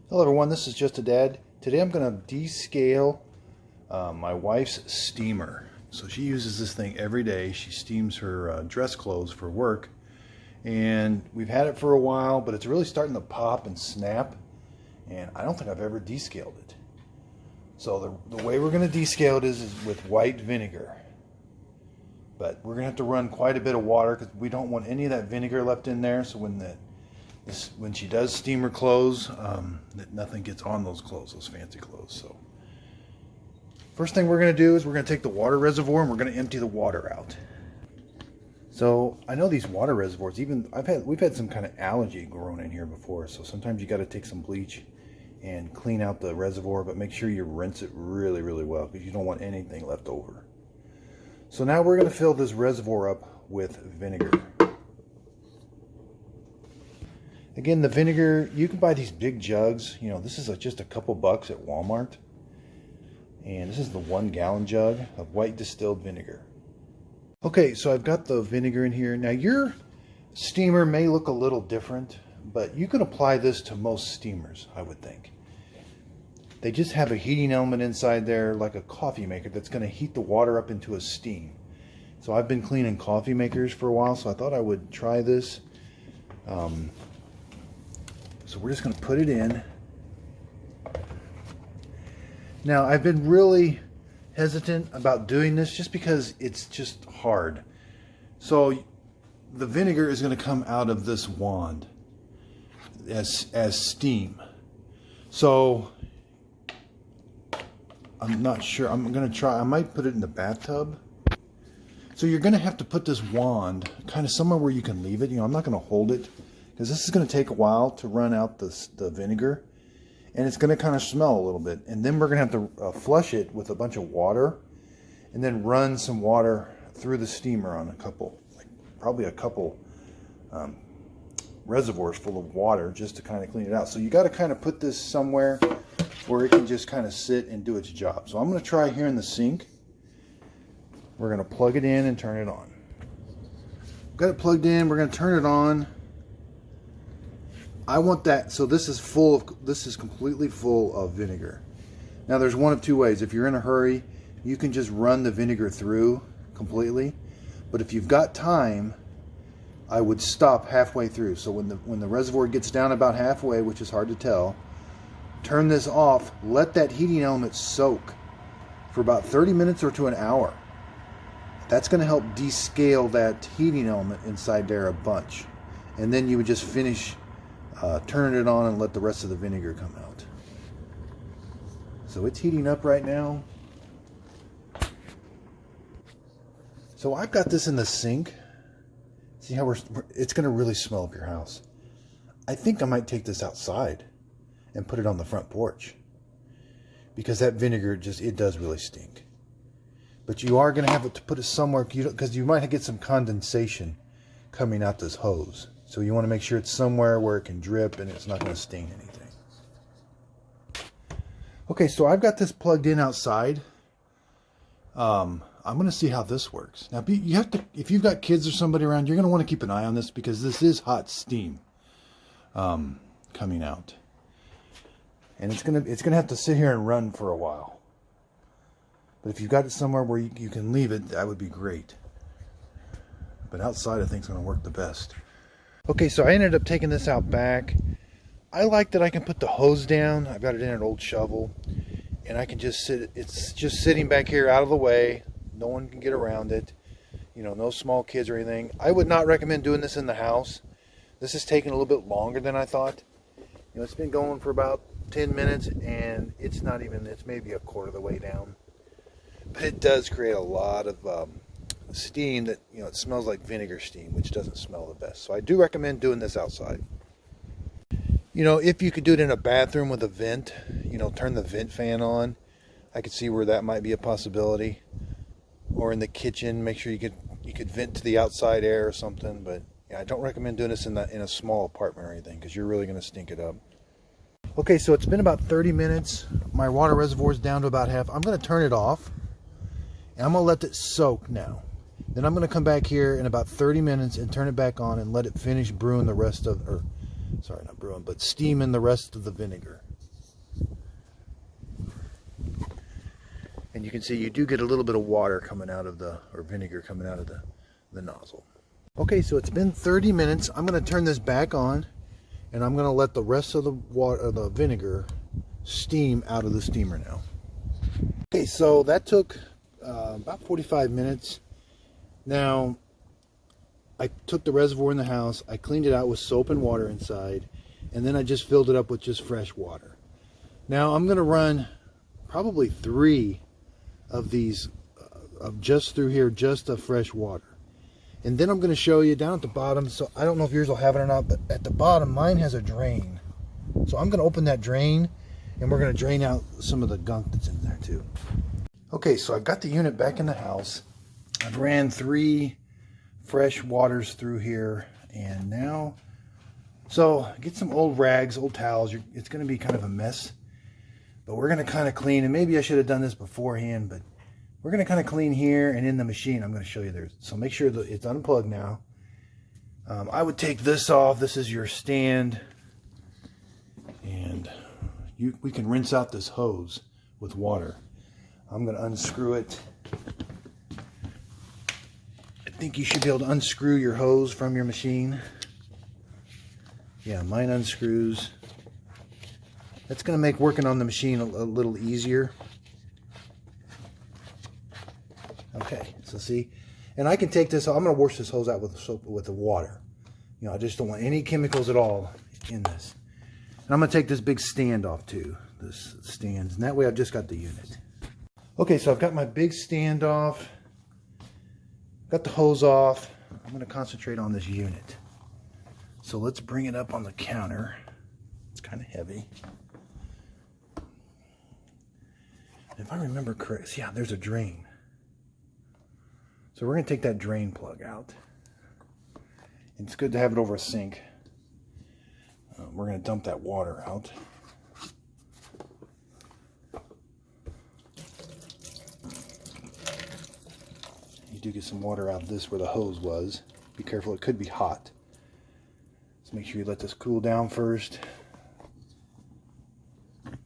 Hello everyone, this is Just a Dad. Today I'm going to descale my wife's steamer. So she uses this thing every day. She steams her dress clothes for work. And we've had it for a while, but it's really starting to pop and snap. And I don't think I've ever descaled it. So the way we're going to descale it is with white vinegar. But we're going to have to run quite a bit of water because we don't want any of that vinegar left in there. So when she does steam her clothes, that nothing gets on those clothes, those fancy clothes. So first thing we're going to do is we're going to take the water reservoir and we're going to empty the water out. So I know these water reservoirs, we've had some kind of algae growing in here before, so sometimes you got to take some bleach and clean out the reservoir, but make sure you rinse it really, really well because you don't want anything left over. So now we're going to fill this reservoir up with vinegar. Again, the vinegar, you can buy these big jugs. You know, this is just a couple bucks at Walmart. And this is the 1 gallon jug of white distilled vinegar. Okay, so I've got the vinegar in here. Now your steamer may look a little different, but you can apply this to most steamers, I would think. They just have a heating element inside there like a coffee maker that's going to heat the water up into a steam. So I've been cleaning coffee makers for a while, so I thought I would try this. So we're just going to put it in. Now, I've been really hesitant about doing this just because it's just hard. So the vinegar is going to come out of this wand as steam. So I'm not sure. I'm going to try. I might put it in the bathtub. So you're going to have to put this wand kind of somewhere where you can leave it. You know, I'm not going to hold it, because this is going to take a while to run out the vinegar, and it's going to kind of smell a little bit. And then we're going to have to flush it with a bunch of water, and then run some water through the steamer on probably a couple reservoirs full of water just to kind of clean it out. So you got to kind of put this somewhere where it can just kind of sit and do its job. So I'm going to try here in the sink. We're going to plug it in and turn it on. Got it plugged in. We're going to turn it on. I want that, so this is completely full of vinegar. Now there's one of two ways. If you're in a hurry, you can just run the vinegar through completely. But if you've got time, I would stop halfway through. So when the reservoir gets down about halfway, which is hard to tell, turn this off, let that heating element soak for about 30 minutes or to an hour. That's going to help descale that heating element inside there a bunch. And then you would just finish turn it on and let the rest of the vinegar come out. So it's heating up right now. So I've got this in the sink. See how it's going to really smell up your house. I think I might take this outside and put it on the front porch, because that vinegar it does really stink. But you are going to have to put it somewhere, because you might get some condensation coming out this hose. So you want to make sure it's somewhere where it can drip and it's not going to stain anything. Okay, so I've got this plugged in outside. I'm going to see how this works. Now, you have to, if you've got kids or somebody around, you're going to want to keep an eye on this, because this is hot steam coming out, and it's going to have to sit here and run for a while. But if you've got it somewhere where you can leave it, that would be great. But outside, I think it's going to work the best. Okay, so I ended up taking this out back. I like that I can put the hose down. I've got it in an old shovel, and I can just sit. It's just sitting back here out of the way. No one can get around it. You know, no small kids or anything. I would not recommend doing this in the house. This is taking a little bit longer than I thought. You know, it's been going for about 10 minutes, and it's maybe a quarter of the way down. But it does create a lot of steam that, you know, it smells like vinegar steam, which doesn't smell the best. So I do recommend doing this outside. You know, if you could do it in a bathroom with a vent, you know, turn the vent fan on, I could see where that might be a possibility. Or in the kitchen, make sure you could vent to the outside air or something. But yeah, I don't recommend doing this in a small apartment or anything, because you're really going to stink it up. Okay, so it's been about 30 minutes. My water reservoir is down to about half. I'm going to turn it off, and I'm going to let it soak now. Then I'm going to come back here in about 30 minutes and turn it back on and let it finish brewing the rest of, sorry, not brewing, but steaming the rest of the vinegar. And you can see you do get a little bit of water coming out of or vinegar coming out of the nozzle. Okay, so it's been 30 minutes. I'm going to turn this back on, and I'm going to let the rest of the vinegar steam out of the steamer now. Okay, so that took about 45 minutes. Now, I took the reservoir in the house, I cleaned it out with soap and water inside, and then I just filled it up with just fresh water. Now I'm going to run probably 3 of these just through here, just of fresh water. And then I'm going to show you down at the bottom, so I don't know if yours will have it or not, but at the bottom mine has a drain. So I'm going to open that drain, and we're going to drain out some of the gunk that's in there too. Okay, so I've got the unit back in the house. I've ran 3 fresh waters through here, and now, so get some old rags, old towels. It's going to be kind of a mess, but we're going to kind of clean, and maybe I should have done this beforehand, but we're going to kind of clean here and in the machine. I'm going to show you there. So make sure that it's unplugged now. I would take this off. This is your stand, and we can rinse out this hose with water. I'm going to unscrew it. I think you should be able to unscrew your hose from your machine. Yeah, mine unscrews. That's going to make working on the machine a little easier. Okay, so see, and I can take this, I'm going to wash this hose out with soap, with the water. You know, I just don't want any chemicals at all in this. And I'm going to take this big stand off too, this stands, and that way I've just got the unit. Okay, so I've got my big stand off, got the hose off. I'm going to concentrate on this unit. So let's bring it up on the counter. It's kind of heavy. If I remember correct, yeah, there's a drain. So we're going to take that drain plug out. It's good to have it over a sink. We're going to dump that water out. You do get some water out of this where the hose was. Be careful, it could be hot. So make sure you let this cool down first. It's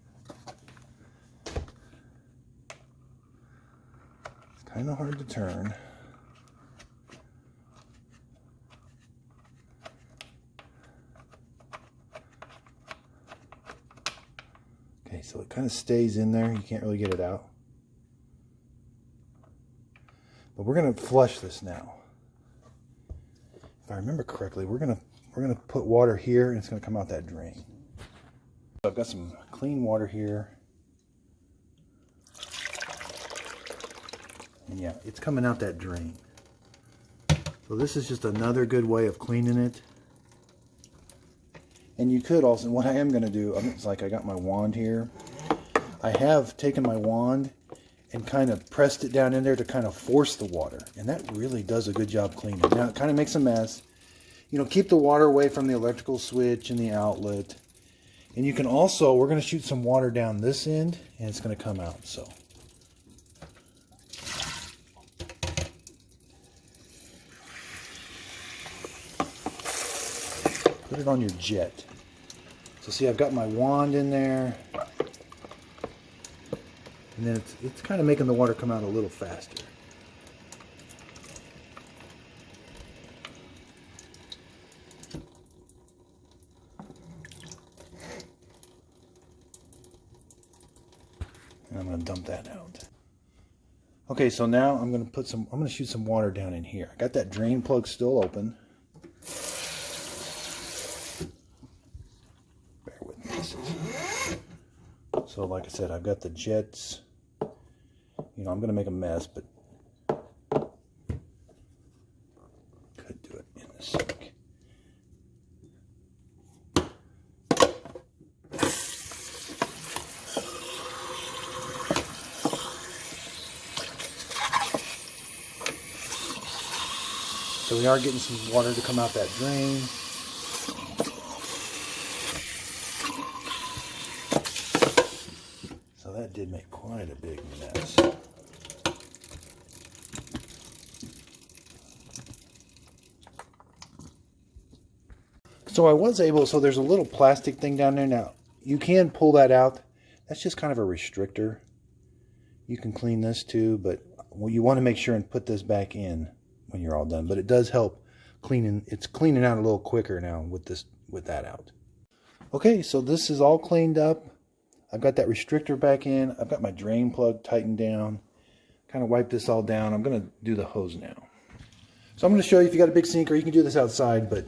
kind of hard to turn. Okay, so it kind of stays in there. You can't really get it out. But we're going to flush this now. If I remember correctly, we're gonna put water here, and it's going to come out that drain. So I've got some clean water here. And yeah, it's coming out that drain. So this is just another good way of cleaning it. And you could also, what I am going to do, it's like I got my wand here. I have taken my wand and kind of pressed it down in there to kind of force the water. And that really does a good job cleaning. Now it kind of makes a mess. You know, keep the water away from the electrical switch and the outlet. And you can also, we're going to shoot some water down this end, and it's going to come out. So put it on your jet. So see, I've got my wand in there. And then it's kind of making the water come out a little faster. And I'm going to dump that out. Okay, so now I'm going to shoot some water down in here. I got that drain plug still open. Bear with me. So like I said, I've got the jets. You know, I'm going to make a mess, but could do it in the sink. So we are getting some water to come out that drain. So that did make quite a big mess. So I was able, so there's a little plastic thing down there now. You can pull that out. That's just kind of a restrictor. You can clean this too, but you want to make sure and put this back in when you're all done. But it does help cleaning. It's cleaning out a little quicker now with that out. Okay, so this is all cleaned up. I've got that restrictor back in. I've got my drain plug tightened down. Kind of wipe this all down. I'm going to do the hose now. So I'm going to show you, if you got a big sink, or you can do this outside, but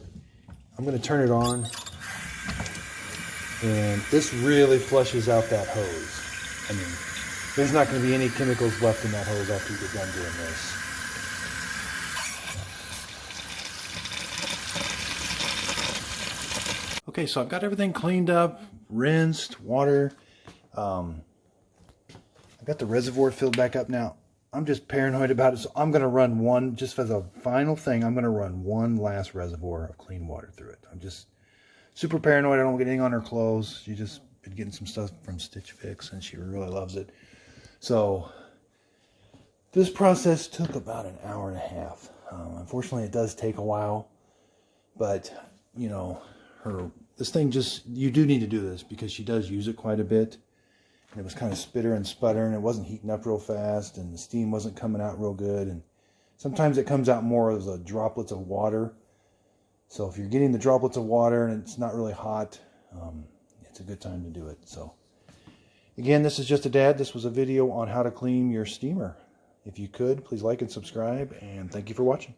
I'm going to turn it on. And this really flushes out that hose. I mean, there's not going to be any chemicals left in that hose after you get done doing this. Okay, so I've got everything cleaned up, rinsed, water. I've got the reservoir filled back up now. I'm just paranoid about it, so I'm going to run one, just as a final thing, I'm going to run one last reservoir of clean water through it. I'm just super paranoid. I don't get anything on her clothes. She just been getting some stuff from Stitch Fix, and she really loves it. So this process took about an hour and a half. Unfortunately, it does take a while, but you know, this thing you do need to do this because she does use it quite a bit. And it was kind of spitter and sputtering. It wasn't heating up real fast, and the steam wasn't coming out real good. And sometimes it comes out more as a droplets of water. So if you're getting the droplets of water and it's not really hot, it's a good time to do it. So again, this is just a dad. This was a video on how to clean your steamer. If you could, please like and subscribe, and thank you for watching.